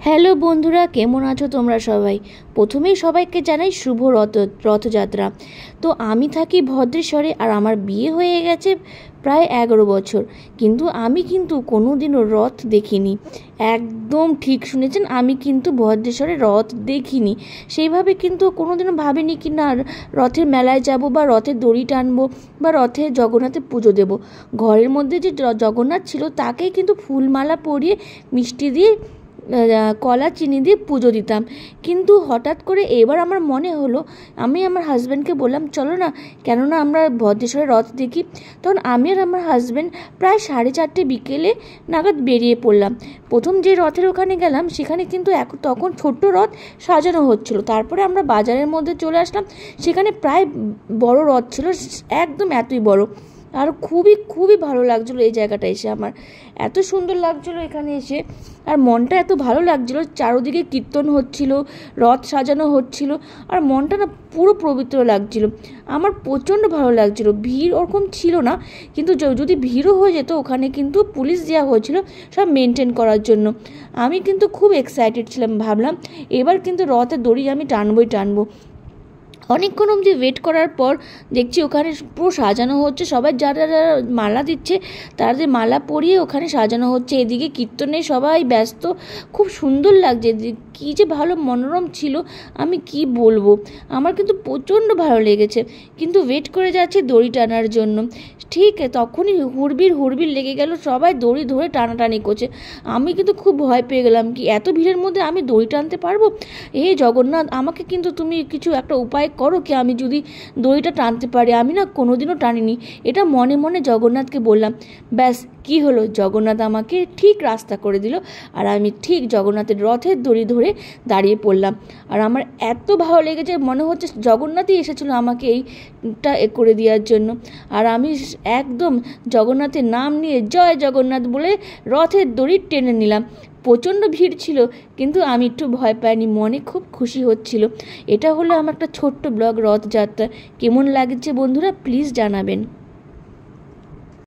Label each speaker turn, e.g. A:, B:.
A: Hello বন্ধুরা, কেমন আছো তোমরা সবাই? প্রথমেই সবাইকে জানাই শুভ রথযাত্রা। তো আমি থাকি ভদ্রেশ্বরে, আর আমার বিয়ে হয়ে গেছে প্রায় 11 বছর, কিন্তু আমি কোনো দিনও রথ দেখিনি। একদম ঠিক শুনেছেন, আমি কিন্তু ভদ্রেশ্বরে রথ দেখিনি। সেইভাবে কিন্তু কোনোদিনও ভাবিনি কি না রথের মেলায় যাব, বা রথের দড়ি টানবো, বা রথে জগন্নাথের পুজো দেব। ঘরের মধ্যে যে জগন্নাথ ছিল তাকেই কিন্তু ফুলমালা পরিয়ে মিষ্টি দিয়ে কলা চিনি দিয়ে পুজো দিতাম। কিন্তু হঠাৎ করে এবার আমার মনে হলো, আমি আমার হাজব্যান্ডকে বললাম চলো না, কেননা আমরা ভদ্রেশ্বরে রথ দেখি। তখন আমি আর আমার হাজব্যান্ড প্রায় 4:30 বিকেলে নাগাদ বেরিয়ে পড়লাম। প্রথম যে রথের ওখানে গেলাম, সেখানে কিন্তু তখন ছোট্ট রথ সাজানো হচ্ছিল। তারপরে আমরা বাজারের মধ্যে চলে আসলাম, সেখানে প্রায় বড় রথ ছিল, একদম এতই বড়। আর খুবই খুবই ভালো লাগছিলো এই জায়গাটা এসে, আমার এত সুন্দর লাগছিলো এখানে এসে, আর মনটা এত ভালো লাগছিলো। চারোদিকে কীর্তন হচ্ছিল, রথ সাজানো হচ্ছিল, আর মনটা না পুরো পবিত্র লাগছিল। আমার প্রচণ্ড ভালো লাগছিল। ভিড় ওরকম ছিল না, কিন্তু যদি ভিড়ও হয়ে যেত, ওখানে কিন্তু পুলিশ দেওয়া হয়েছিল সব মেনটেন করার জন্য। আমি কিন্তু খুব এক্সাইটেড ছিলাম, ভাবলাম এবার কিন্তু রথের দড়ি আমি টানবো। অনেকক্ষণ অবধি ওয়েট করার পর দেখছি ওখানে পুরো সাজানো হচ্ছে, সবাই যারা যারা মালা দিচ্ছে তাদের মালা পরিয়ে ওখানে সাজানো হচ্ছে। এদিকে কীর্তনে সবাই ব্যস্ত, খুব সুন্দর লাগছে। কী যে ভালো মনোরম ছিল, আমি কি বলবো। আমার কিন্তু প্রচণ্ড ভালো লেগেছে, কিন্তু ওয়েট করে যাচ্ছে দড়ি টানার জন্য। ঠিক তখনই হুড়বিড় লেগে গেল, সবাই দড়ি ধরে টানাটানি করছে। আমি কিন্তু খুব ভয় পেয়ে গেলাম, কি এত ভিড়ের মধ্যে আমি দড়ি টানতে পারবো? জগন্নাথ, আমাকে কিন্তু তুমি কিছু একটা উপায় করো, কি আমি যদি দড়িটা টানতে পারি। আমি না কোনোদিনও টানিনি, এটা মনে মনে জগন্নাথকে বললাম। ব্যাস, কি হলো, জগন্নাথ আমাকে ঠিক রাস্তা করে দিল, আর আমি ঠিক জগন্নাথের রথের দড়ি ধরে দাঁড়িয়ে পড়লাম। আর আমার এত ভালো লেগেছে, মনে হচ্ছে জগন্নাথই এসেছিলো আমাকে এইটা করে দেওয়ার জন্য। আর আমি একদম জগন্নাথের নাম নিয়ে জয় জগন্নাথ বলে রথের দড়ি টেনে নিলাম। প্রচণ্ড ভিড় ছিল, কিন্তু আমি একটু ভয় পাইনি, মনে খুব খুশি হচ্ছিল। এটা হলো আমার একটা ছোট্ট ব্লগ রথযাত্রা। কেমন লাগছে বন্ধুরা, প্লিজ জানাবেন।